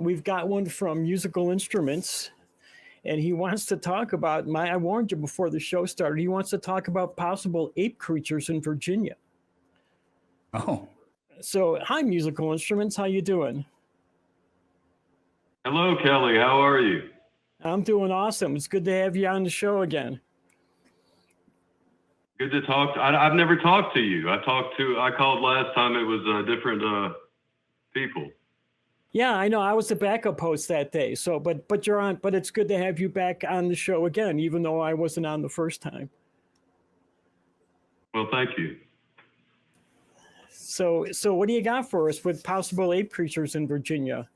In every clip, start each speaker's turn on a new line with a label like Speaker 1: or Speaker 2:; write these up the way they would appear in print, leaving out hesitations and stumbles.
Speaker 1: we've got one from Musical Instruments, and he wants to talk about I warned you before the show started. He wants to talk about possible ape creatures in Virginia.
Speaker 2: Oh.
Speaker 1: So, hi, Musical Instruments. How you doing?
Speaker 3: Hello, Kelley. How are you?
Speaker 1: I'm doing awesome. It's good to have you on the show again.
Speaker 3: Good to talk. I've never talked to you. I called last time. It was different people.
Speaker 1: Yeah, I know. I was the backup host that day. So, but you're on. But it's good to have you back on the show again, even though I wasn't on the first time.
Speaker 3: Well, thank you.
Speaker 1: So what do you got for us with possible ape creatures in Virginia?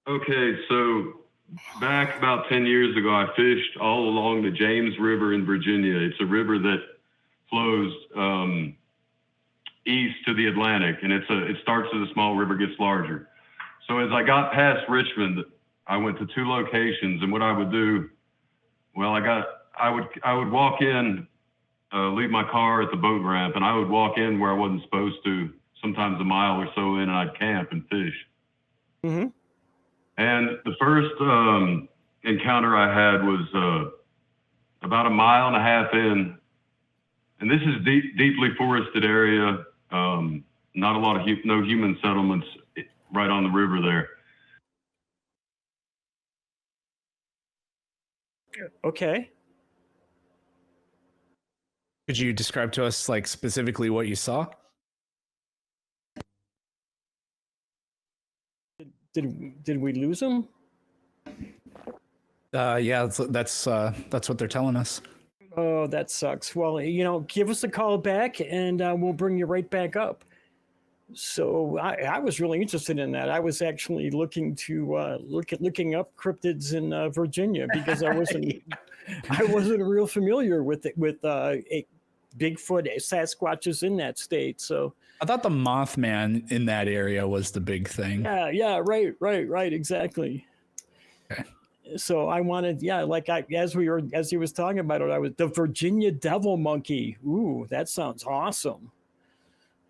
Speaker 3: Okay, so back about 10 years ago, I fished all along the James River in Virginia. It's a river that flows east to the Atlantic, and it starts as a small river, gets larger. So as I got past Richmond, I went to 2 locations, and what I would do, well, I would walk in, leave my car at the boat ramp, and I would walk in where I wasn't supposed to, sometimes a mile or so in, and I'd camp and fish.
Speaker 1: Mm-hmm.
Speaker 3: And the first encounter I had was about 1.5 miles in, and this is deeply forested area, not a lot of no human settlements right on the river there.
Speaker 1: Okay.
Speaker 2: Could you describe to us, like, specifically what you saw?
Speaker 1: Did we lose him?
Speaker 2: Yeah, that's what they're telling us.
Speaker 1: Oh, that sucks. Well, give us a call back, and we'll bring you right back up. So I was really interested in that. I was actually looking to looking up cryptids in Virginia because I wasn't real familiar with Bigfoot, Sasquatches in that state. So
Speaker 2: I thought the Mothman in that area was the big thing.
Speaker 1: Yeah, right, exactly.
Speaker 2: Okay.
Speaker 1: So I wanted, as he was talking about it, the Virginia devil monkey. Ooh, that sounds awesome.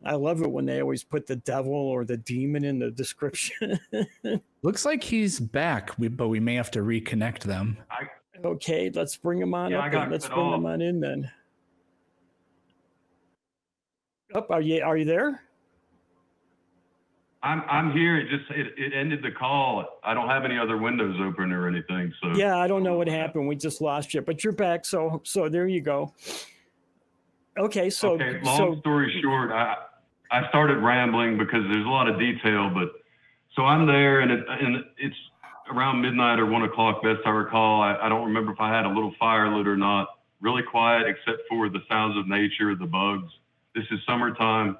Speaker 1: I love it when they always put the devil or the demon in the description.
Speaker 2: Looks like he's back, but we may have to reconnect them.
Speaker 1: Okay, let's bring him on up. Let's bring him on in then. Are you there?
Speaker 3: I'm here. It ended the call. I don't have any other windows open or anything. So
Speaker 1: yeah, I don't know what happened. We just lost you, but you're back. So there you go. Okay, so
Speaker 3: long story short, I started rambling because there's a lot of detail, but so I'm there and it's around midnight or 1 o'clock, best I recall. I don't remember if I had a little fire lit or not. Really quiet except for the sounds of nature, the bugs. This is summertime.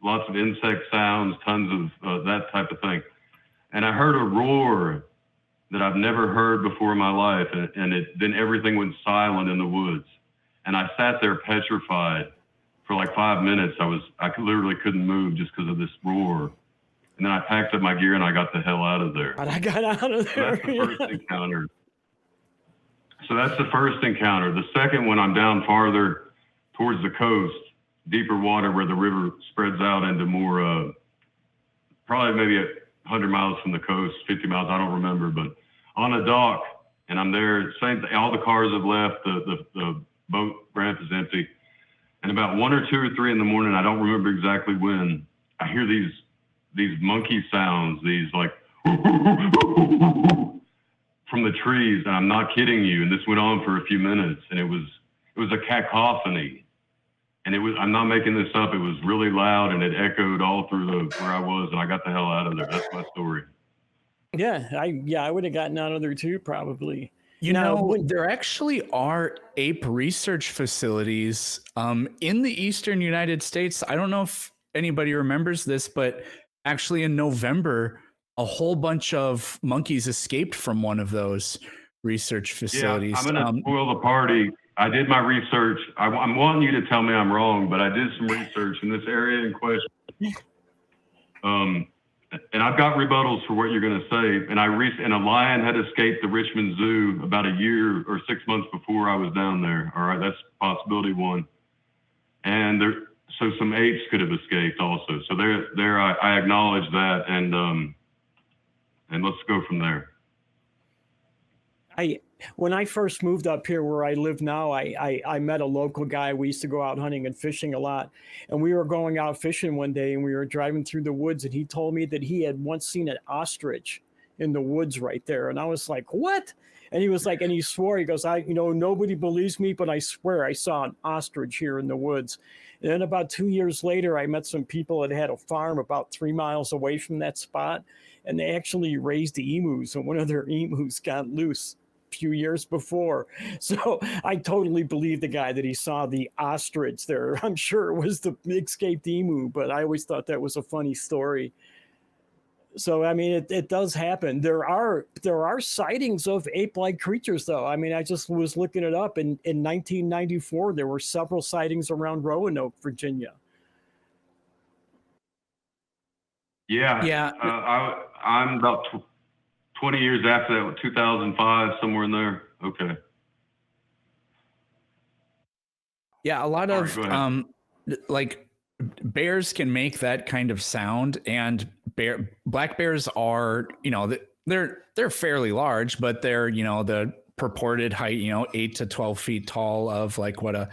Speaker 3: Lots of insect sounds, tons of that type of thing. And I heard a roar that I've never heard before in my life. And then everything went silent in the woods. And I sat there petrified for like 5 minutes. I literally couldn't move just because of this roar. And then I packed up my gear and I got the hell out of there.
Speaker 1: And I got out of there.
Speaker 3: So that's the first encounter. So that's the first encounter. The second one, I'm down farther towards the coast, deeper water where the river spreads out into more, probably maybe 100 miles from the coast, 50 miles, I don't remember, but on a dock, and I'm there, same thing, all the cars have left, the boat ramp is empty. And about 1 or 2 or 3 in the morning, I don't remember exactly when, I hear these monkey sounds, these like, from the trees, and I'm not kidding you, and this went on for a few minutes, and it was a cacophony. And I'm not making this up. It was really loud and it echoed all through where I was, and I got the hell out of there. That's my story.
Speaker 1: Yeah, I would have gotten out of there too, probably.
Speaker 2: There actually are ape research facilities in the eastern United States. I don't know if anybody remembers this, but actually in November, a whole bunch of monkeys escaped from one of those research facilities.
Speaker 3: Yeah, I'm going to spoil the party. I did my research. I'm wanting you to tell me I'm wrong, but I did some research in this area in question. And I've got rebuttals for what you're going to say. And and a lion had escaped the Richmond Zoo about a year or 6 months before I was down there. All right, that's possibility one. And so some apes could have escaped also. So there, I acknowledge that, and let's go from there.
Speaker 1: When I first moved up here where I live now, I met a local guy. We used to go out hunting and fishing a lot. And we were going out fishing one day and we were driving through the woods and he told me that he had once seen an ostrich in the woods right there. And I was like, what? And he was like, and he swore, he goes, nobody believes me, but I swear I saw an ostrich here in the woods. And then about 2 years later, I met some people that had a farm about 3 miles away from that spot. And they actually raised emus, and one of their emus got loose few years before. So I totally believe the guy that he saw the ostrich there. I'm sure it was the escaped emu, but I always thought that was a funny story. So I mean, it does happen. There are sightings of ape-like creatures, though. I mean, I just was looking it up. In 1994, there were several sightings around Roanoke, Virginia.
Speaker 3: Yeah. I'm about 20 years after that, 2005, somewhere in there. Okay.
Speaker 2: Yeah, a lot of like bears can make that kind of sound, and black bears are, they're fairly large, but they're, the purported height, 8 to 12 feet tall of like what a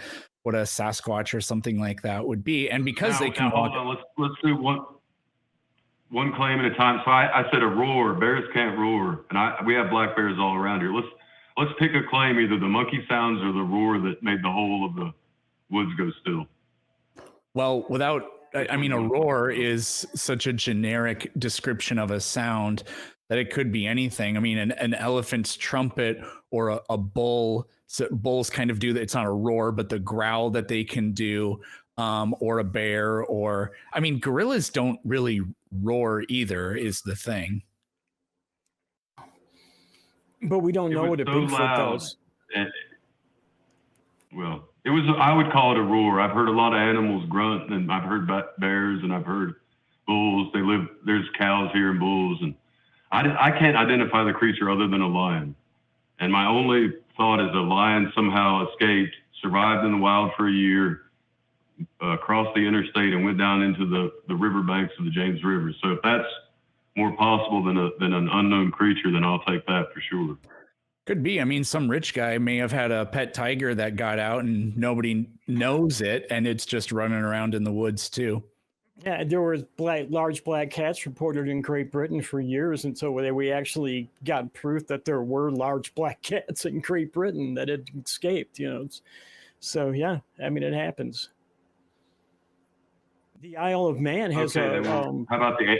Speaker 2: Sasquatch or something like that would be. And because they can walk.
Speaker 3: Hold on. Let's do one claim at a time. So I said a roar. Bears can't roar, and we have black bears all around here. Let's pick a claim, either the monkey sounds or the roar that made the whole of the woods go still.
Speaker 2: Well, a roar is such a generic description of a sound that it could be anything. I mean, an elephant's trumpet or a bull. So bulls kind of do that. It's not a roar, but the growl that they can do, or a bear, or gorillas don't really roar either, is the thing.
Speaker 1: But we don't know what a Bigfoot does.
Speaker 3: Well, I would call it a roar. I've heard a lot of animals grunt, and I've heard bears, and I've heard bulls. There's cows here and bulls, and I can't identify the creature other than a lion. And my only thought is a lion somehow escaped, survived in the wild for a year, crossed the interstate and went down into the riverbanks of the James River. So if that's more possible than an unknown creature, then I'll take that for sure.
Speaker 2: Could be. Some rich guy may have had a pet tiger that got out and nobody knows it, and it's just running around in the woods too.
Speaker 1: Yeah, there were large black cats reported in Great Britain for years until we actually got proof that there were large black cats in Great Britain that had escaped. So yeah, it happens. The Isle of Man has
Speaker 3: how about the?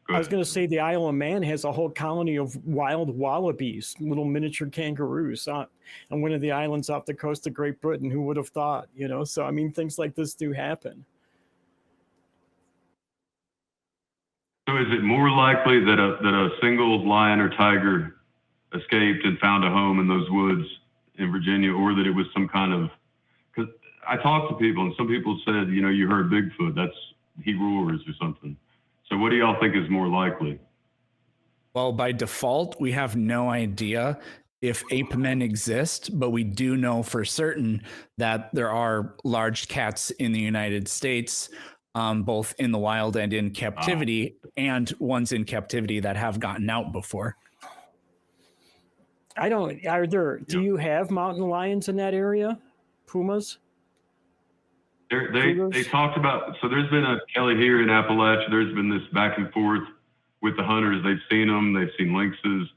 Speaker 1: I was going to say the Isle of Man has a whole colony of wild wallabies, little miniature kangaroos, on one of the islands off the coast of Great Britain. Who would have thought? So things like this do happen.
Speaker 3: So is it more likely that a single lion or tiger escaped and found a home in those woods in Virginia, or that it was some kind of? Because I talked to people, and some people said, you heard Bigfoot. He roars or something. So what do y'all think is more likely?
Speaker 2: Well, by default, we have no idea if ape men exist, but we do know for certain that there are large cats in the United States, both in the wild and in captivity, and ones in captivity that have gotten out before.
Speaker 1: Do you have mountain lions in that area? Pumas?
Speaker 3: They talked about, so there's been a Kelley here in Appalachia. There's been this back and forth with the hunters. They've seen them. They've seen lynxes.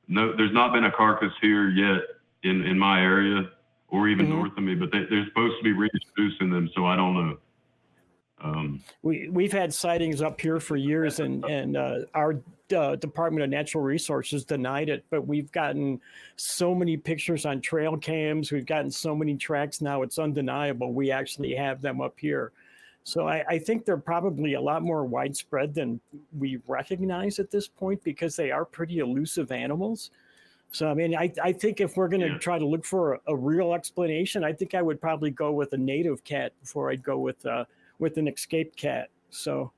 Speaker 3: No, there's not been a carcass here yet in my area or even north of me, but they're supposed to be reintroducing them. So I don't know.
Speaker 1: We've had sightings up here for years, and our Department of Natural Resources denied it, but we've gotten so many pictures on trail cams. We've gotten so many tracks now. It's undeniable. We actually have them up here. So I think they're probably a lot more widespread than we recognize at this point, because they are pretty elusive animals. So, I think if we're going to try to look for a real explanation, I think I would probably go with a native cat before I'd go with an escaped cat. So.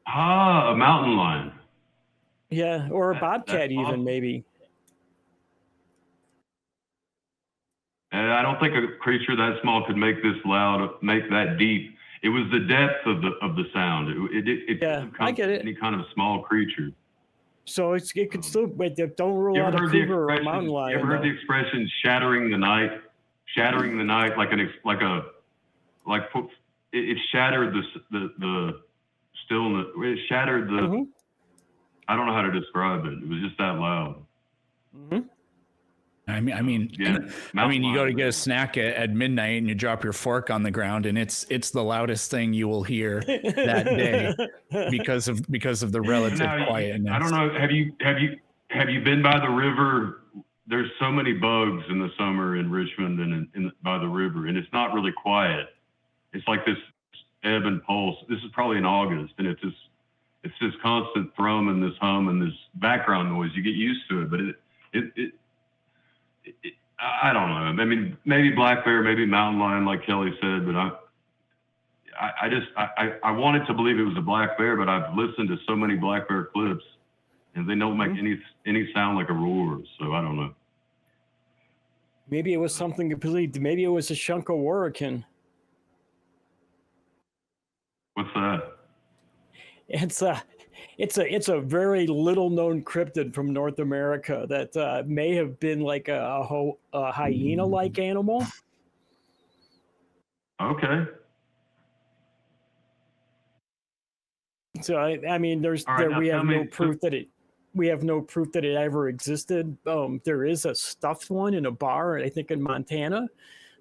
Speaker 3: A mountain lion.
Speaker 1: Yeah, or a bobcat even, maybe.
Speaker 3: And I don't think a creature that small could make this loud, make that deep. It was the depth of the sound. It
Speaker 1: Yeah, I get it.
Speaker 3: any kind of small creature.
Speaker 1: So it could still, wait, don't rule
Speaker 3: You
Speaker 1: out
Speaker 3: ever
Speaker 1: a
Speaker 3: heard the
Speaker 1: cougar or a mountain
Speaker 3: expression?
Speaker 1: lion.
Speaker 3: You ever heard the
Speaker 1: though.
Speaker 3: expression "shattering the night"? Shattering the night, it shattered the stillness. It shattered the.
Speaker 1: Mhm.
Speaker 3: I don't know how to describe it. It was just that loud.
Speaker 1: Mhm.
Speaker 2: I mean,
Speaker 3: Yeah,
Speaker 2: you go to get a
Speaker 3: lion.
Speaker 2: snack at midnight and you drop your fork on the ground, and it's the loudest thing you will hear that day because of the relative
Speaker 3: Now,
Speaker 2: quietness.
Speaker 3: I don't know. Have you been by the river? There's so many bugs in the summer in Richmond and by the river, and it's not really quiet. It's like this ebb and pulse. This is probably in August, and it's this constant thrum and this hum and this background noise. You get used to it, but I don't know. I mean, maybe black bear, maybe mountain lion, like Kelley said, but I wanted to believe it was a black bear, but I've listened to so many black bear clips, and they don't make any sound like a roar. So I don't know.
Speaker 1: Maybe it was something completely. Maybe it was a Shunka.
Speaker 3: What's that?
Speaker 1: It's a very little known cryptid from North America that may have been like a hyena like animal.
Speaker 3: Okay.
Speaker 1: So I mean,
Speaker 3: All right,
Speaker 1: we have no proof
Speaker 3: so,
Speaker 1: that it ever existed. There is a stuffed one in a bar, I think in Montana,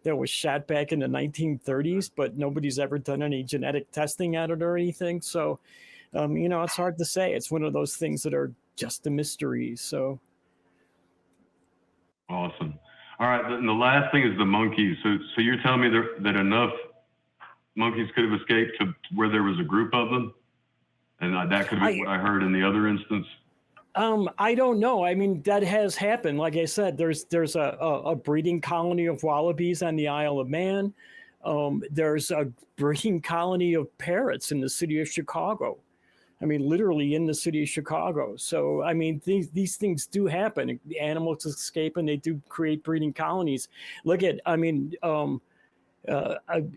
Speaker 1: that was shot back in the 1930s, but nobody's ever done any genetic testing at it or anything. So, it's hard to say. It's one of those things that are just a mystery. So,
Speaker 3: awesome. All right, and the last thing is the monkeys. So you're telling me that enough monkeys could have escaped to where there was a group of them, and that could be what I heard in the other instance.
Speaker 1: I don't know. I mean, that has happened. Like I said, there's a breeding colony of wallabies on the Isle of Man. There's a breeding colony of parrots in the city of Chicago. I mean, literally in the city of Chicago. So, I mean, these things do happen. Animals escape and they do create breeding colonies. Look at, I mean,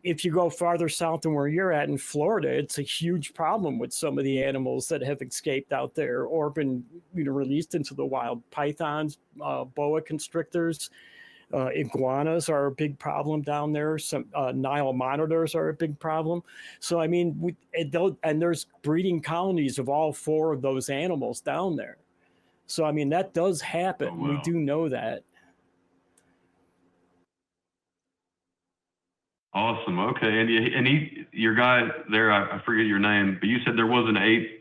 Speaker 1: if you go farther south than where you're at in Florida, it's a huge problem with some of the animals that have escaped out there or been released into the wild. Pythons, boa constrictors, iguanas are a big problem down there. Some Nile monitors are a big problem. So I mean, and there's breeding colonies of all four of those animals down there. So I mean, that does happen.
Speaker 3: Oh, wow.
Speaker 1: We do know that.
Speaker 3: Awesome. Okay, and your guy there, I forget your name, but you said there was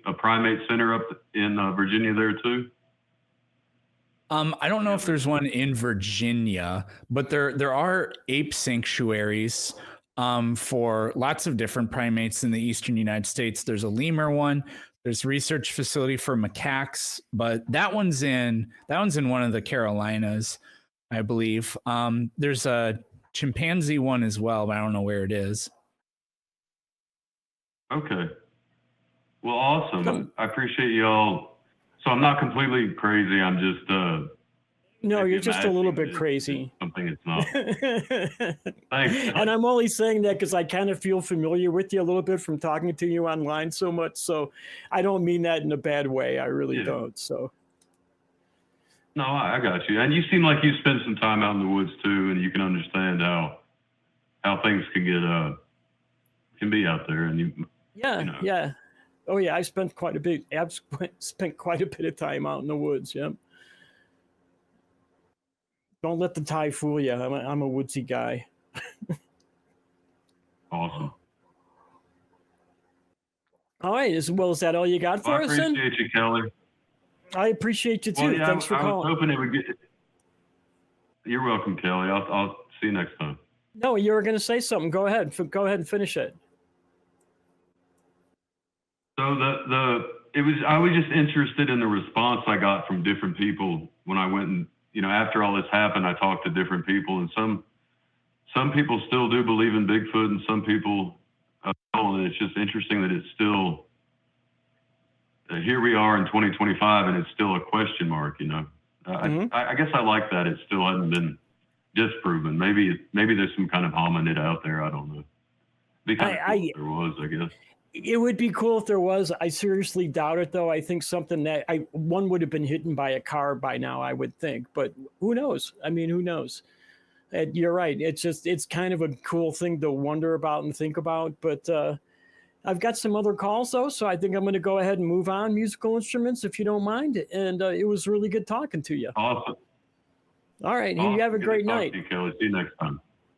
Speaker 3: a primate center up in Virginia there too.
Speaker 2: I don't know if there's one in Virginia, but there are ape sanctuaries for lots of different primates in the eastern United States. There's a lemur one. There's a research facility for macaques, but that one's in one of the Carolinas, I believe. There's a chimpanzee one as well, but I don't know where it is.
Speaker 3: Okay. Well, awesome. I appreciate y'all. So I'm not completely crazy. I'm just
Speaker 1: no, you're just a little bit crazy.
Speaker 3: Something it's not. Thanks.
Speaker 1: And I'm only saying that because I kind of feel familiar with you a little bit from talking to you online so much. So I don't mean that in a bad way. I really don't. So.
Speaker 3: No, I got you. And you seem like you spend some time out in the woods too, and you can understand how things can be out there. And
Speaker 1: yeah. Oh yeah, I've spent quite a bit. I've spent quite a bit of time out in the woods. Yeah. Don't let the tie fool you. I'm a woodsy guy.
Speaker 3: Awesome.
Speaker 1: All right. Is that all you got for us?
Speaker 3: I appreciate you, Kelley.
Speaker 1: I appreciate you too.
Speaker 3: Well, yeah,
Speaker 1: Thanks for calling.
Speaker 3: I was hoping it would get. You're welcome, Kelley. I'll see you next time.
Speaker 1: No, you were going to say something. Go ahead. Go ahead and finish it.
Speaker 3: So I was just interested in the response I got from different people when I went and after all this happened, I talked to different people, and some people still do believe in Bigfoot, and some people don't. And it's just interesting that it's still here we are in 2025, and it's still a question mark. I guess I like that it still hasn't been disproven. Maybe there's some kind of hominid out there. I don't know. Be kind of cool if there was, I guess.
Speaker 1: It would be cool if there was. I seriously doubt it, though. I think something that one would have been hit by a car by now, I would think. But who knows? I mean, who knows? You're right. It's kind of a cool thing to wonder about and think about. But I've got some other calls, though, so I think I'm going to go ahead and move on. Musical instruments, if you don't mind. And it was really good talking to you.
Speaker 3: Awesome.
Speaker 1: All right.
Speaker 3: Awesome.
Speaker 1: You have a
Speaker 3: Good
Speaker 1: great
Speaker 3: to talk
Speaker 1: night.
Speaker 3: to you, Kelley. See you next time.